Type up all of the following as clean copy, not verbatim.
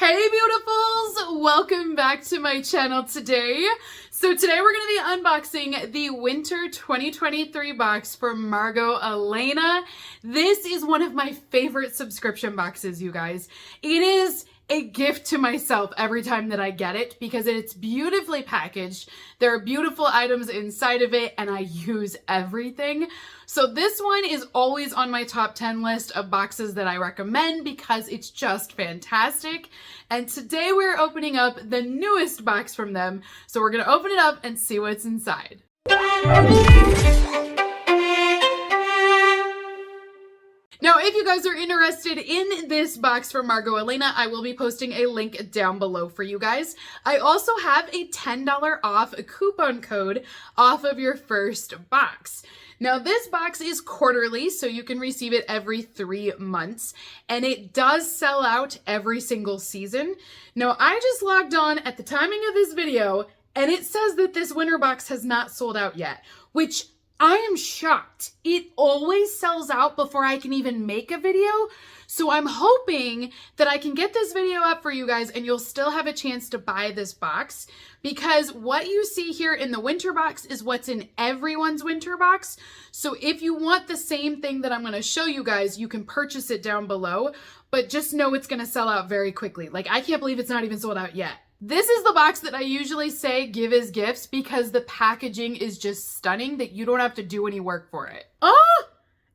Hey beautifuls, welcome back to my channel today. So today we're going to be unboxing the Winter 2023 box from Margot Elena. This is one of my favorite subscription boxes, you guys. It is a gift to myself every time that I get it because it's beautifully packaged. There are beautiful items inside of it and I use everything. So this one is always on my top 10 list of boxes that I recommend because it's just fantastic. And today we're opening up the newest box from them. So we're gonna open it up and see what's inside. Now, if you guys are interested in this box from Margot Elena, I will be posting a link down below for you guys. I also have a $10 off coupon code off of your first box. Now, this box is quarterly, so you can receive it every 3 months, and it does sell out every single season. Now, I just logged on at the timing of this video, and it says that this winter box has not sold out yet, which I am shocked. It always sells out before I can even make a video. So I'm hoping that I can get this video up for you guys and you'll still have a chance to buy this box, because what you see here in the winter box is what's in everyone's winter box. So if you want the same thing that I'm going to show you guys, you can purchase it down below, but just know it's going to sell out very quickly. Like, I can't believe it's not even sold out yet. This is the box that I usually say give as gifts because the packaging is just stunning that you don't have to do any work for it. Oh,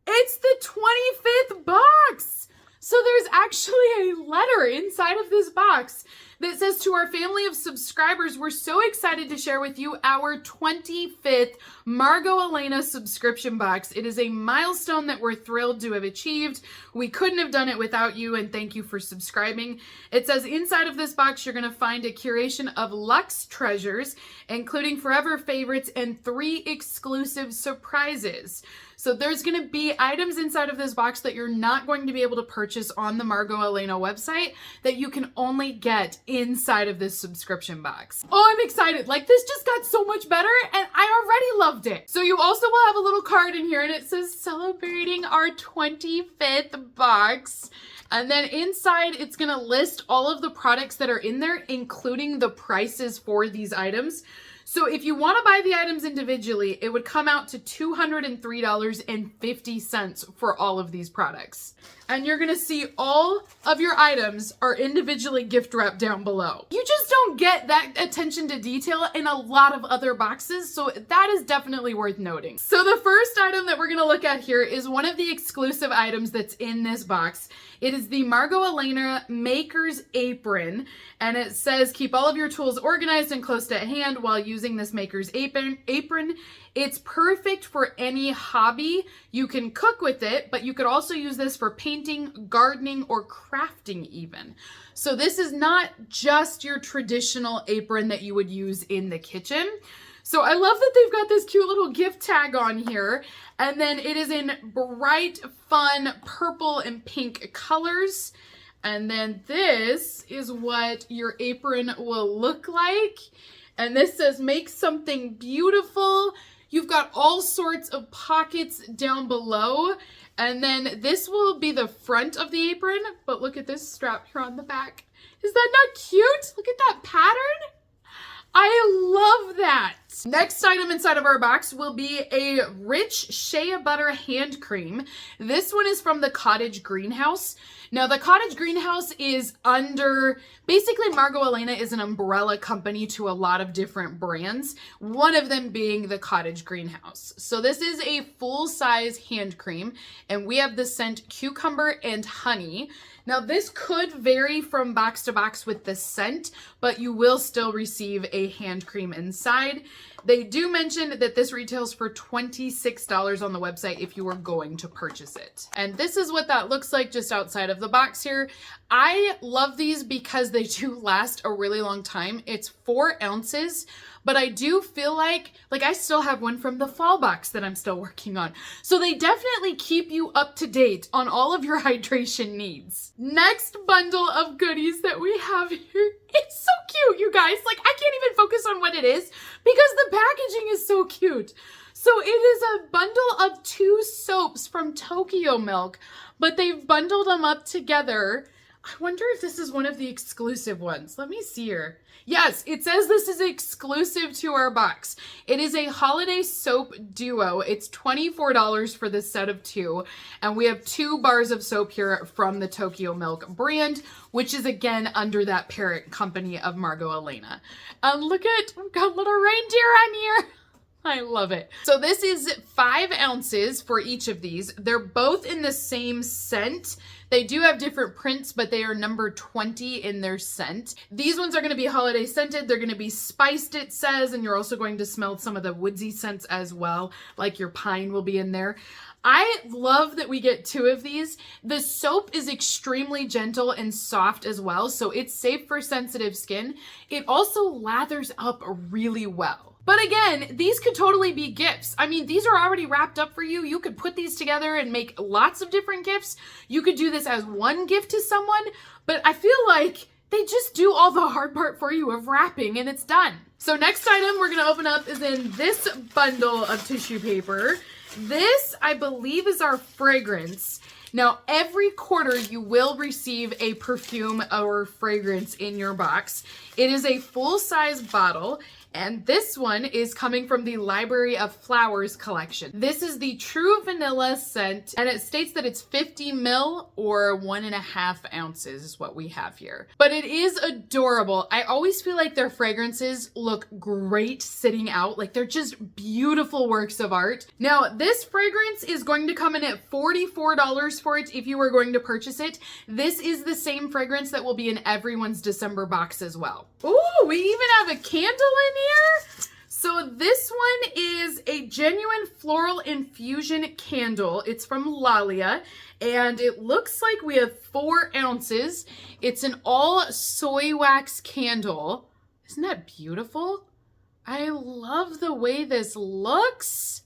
it's the 25th box. So there's actually a letter inside of this box that says, "To our family of subscribers, we're so excited to share with you our 25th Margot Elena subscription box. It is a milestone that we're thrilled to have achieved. We couldn't have done it without you, and thank you for subscribing." It says inside of this box, you're going to find a curation of luxe treasures, including forever favorites and 3 exclusive surprises. So there's going to be items inside of this box that you're not going to be able to purchase on the Margot Elena website that you can only get inside of this subscription box. Oh, I'm excited. Like, this just got so much better and I already loved it. So you also will have a little card in here and it says celebrating our 25th box. And then inside, it's going to list all of the products that are in there, including the prices for these items. So if you want to buy the items individually, it would come out to $203.50 for all of these products. And you're going to see all of your items are individually gift wrapped down below. You just don't get that attention to detail in a lot of other boxes, so that is definitely worth noting. So the first item that we're going to look at here is one of the exclusive items that's in this box. It is the Margot Elena Maker's Apron, and it says, "Keep all of your tools organized and close to hand while using this Maker's Apron. It's perfect for any hobby. You can cook with it, but you could also use this for painting, gardening, or crafting even." So this is not just your traditional apron that you would use in the kitchen. So I love that they've got this cute little gift tag on here. And then it is in bright, fun purple and pink colors. And then this is what your apron will look like. And this says, "Make something beautiful." You've got all sorts of pockets down below. And then this will be the front of the apron. But look at this strap here on the back. Is that not cute? Look at that pattern. I love that. Next item inside of our box will be a rich shea butter hand cream. This one is from the Cottage Greenhouse. Now, the Cottage Greenhouse is under, basically Margot Elena is an umbrella company to a lot of different brands, one of them being the Cottage Greenhouse. So this is a full-size hand cream, and we have the scent Cucumber and Honey. Now, this could vary from box to box with the scent, but you will still receive a hand cream inside. They do mention that this retails for $26 on the website if you are going to purchase it. And this is what that looks like just outside of the box here. I love these because they do last a really long time. It's 4 ounces, but I do feel like I still have one from the fall box that I'm still working on. So they definitely keep you up to date on all of your hydration needs. Next bundle of goodies that we have here. It's so cute, you guys. Like, I can't even focus on what it is because the packaging is so cute. So it is a bundle of 2 soaps from Tokyo Milk, but they've bundled them up together. I wonder if this is one of the exclusive ones. Let me see here. Yes, it says this is exclusive to our box. It is a holiday soap duo. It's $24 for the set of 2. And we have 2 bars of soap here from the Tokyo Milk brand, which is again under that parent company of Margot Elena. Look at, we've got little reindeer on here. I love it. So this is 5 ounces for each of these. They're both in the same scent. They do have different prints, but they are number 20 in their scent. These ones are going to be holiday scented. They're going to be spiced, it says, and you're also going to smell some of the woodsy scents as well, like your pine will be in there. I love that we get 2 of these. The soap is extremely gentle and soft as well, so it's safe for sensitive skin. It also lathers up really well. But again, these could totally be gifts. I mean, these are already wrapped up for you. You could put these together and make lots of different gifts. You could do this as one gift to someone, but I feel like they just do all the hard part for you of wrapping and it's done. So next item we're gonna open up is in this bundle of tissue paper. This, I believe, is our fragrance. Now, every quarter you will receive a perfume or fragrance in your box. It is a full-size bottle, and this one is coming from the Library of Flowers collection. This is the True Vanilla scent, and it states that it's 50 ml or 1.5 ounces is what we have here. But it is adorable. I always feel like their fragrances look great sitting out. Like, they're just beautiful works of art. Now, this fragrance is going to come in at $44 for it if you are going to purchase it. This is the same fragrance that will be in everyone's December box as well. Ooh, we even have a candle in here. So this one is a genuine floral infusion candle. It's from Lalia, and it looks like we have 4 ounces. It's an all soy wax candle. Isn't that beautiful? I love the way this looks.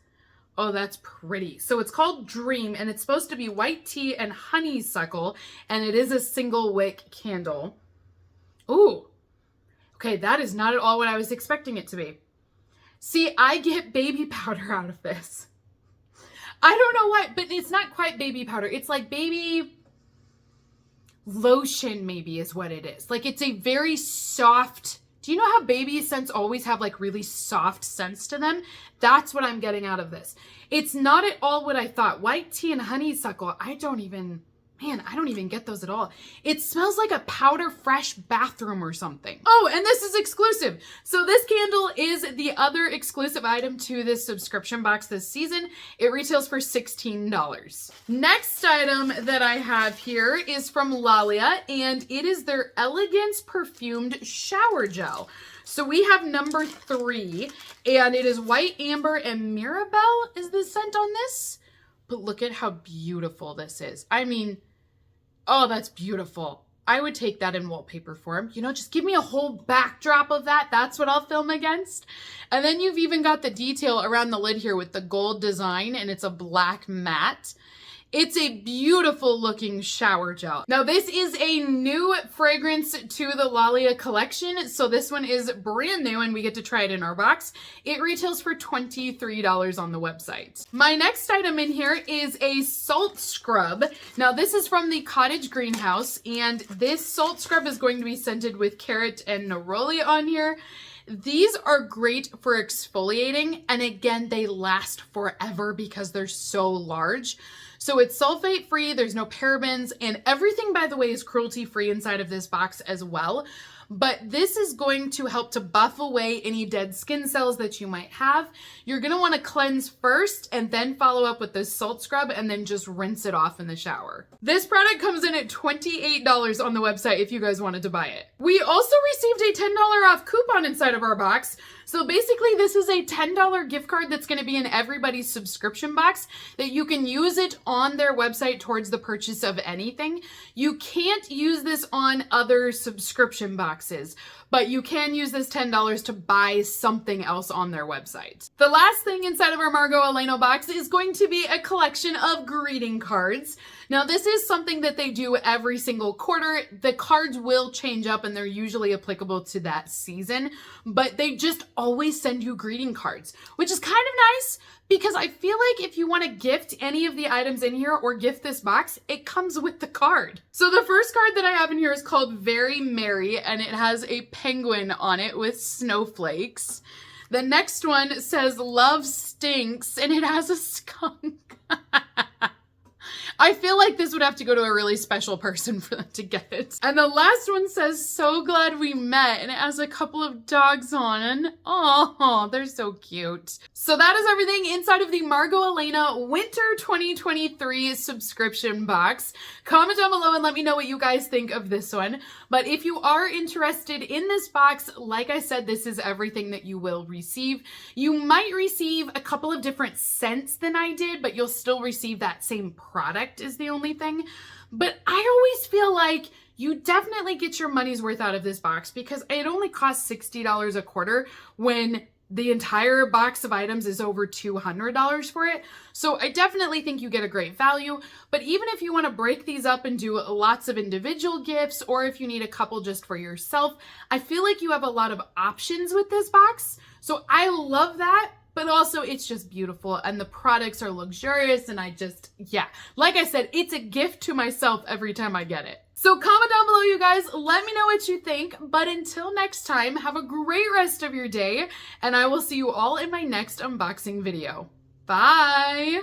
Oh, that's pretty. So it's called Dream, and it's supposed to be white tea and honeysuckle, and it is a single wick candle. Ooh. Okay, that is not at all what I was expecting it to be. See, I get baby powder out of this. I don't know why, but it's not quite baby powder. It's like baby lotion maybe is what it is. Like, it's a very soft, do you know how baby scents always have like really soft scents to them? That's what I'm getting out of this. It's not at all what I thought. White tea and honeysuckle, I don't even get those at all. It smells like a powder fresh bathroom or something. Oh, and this is exclusive. So this candle is the other exclusive item to this subscription box this season. It retails for $16. Next item that I have here is from Lalia, and it is their Elegance Perfumed Shower Gel. So we have number 3, and it is White Amber and Mirabelle is the scent on this. But look at how beautiful this is. I mean, oh, that's beautiful. I would take that in wallpaper form. You know, just give me a whole backdrop of that. That's what I'll film against. And then you've even got the detail around the lid here with the gold design, and it's a black matte. It's a beautiful looking shower gel. Now this is a new fragrance to the Lalia collection. So this one is brand new and we get to try it in our box. It retails for $23 on the website. My next item in here is a salt scrub. Now this is from the Cottage Greenhouse, and this salt scrub is going to be scented with carrot and neroli on here. These are great for exfoliating, and again, they last forever because they're so large. So it's sulfate free, there's no parabens, and everything, by the way, is cruelty free inside of this box as well. But this is going to help to buff away any dead skin cells that you might have. You're gonna wanna cleanse first and then follow up with this salt scrub and then just rinse it off in the shower. This product comes in at $28 on the website if you guys wanted to buy it. We also received a $10 off coupon inside of our box. So basically this is a $10 gift card that's gonna be in everybody's subscription box that you can use it on their website towards the purchase of anything. You can't use this on other subscription boxes, but you can use this $10 to buy something else on their website. The last thing inside of our Margot Elena box is going to be a collection of greeting cards. Now, this is something that they do every single quarter. The cards will change up and they're usually applicable to that season, but they just always send you greeting cards, which is kind of nice because I feel like if you want to gift any of the items in here or gift this box, it comes with the card. So the first card that I have in here is called Very Merry, and it has a penguin on it with snowflakes. The next one says Love Stinks, and it has a skunk. I feel like this would have to go to a really special person for them to get it. And the last one says, So Glad We Met, and it has a couple of dogs on it. Oh, they're so cute. So that is everything inside of the Margot Elena Winter 2023 subscription box. Comment down below and let me know what you guys think of this one. But if you are interested in this box, like I said, this is everything that you will receive. You might receive a couple of different scents than I did, but you'll still receive that same product is the only thing. But I always feel like you definitely get your money's worth out of this box because it only costs $60 a quarter when the entire box of items is over $200 for it. So I definitely think you get a great value. But even if you want to break these up and do lots of individual gifts, or if you need a couple just for yourself, I feel like you have a lot of options with this box. So I love that. But also it's just beautiful and the products are luxurious and yeah, like I said, it's a gift to myself every time I get it. So comment down below, you guys, let me know what you think. But until next time, have a great rest of your day and I will see you all in my next unboxing video. Bye.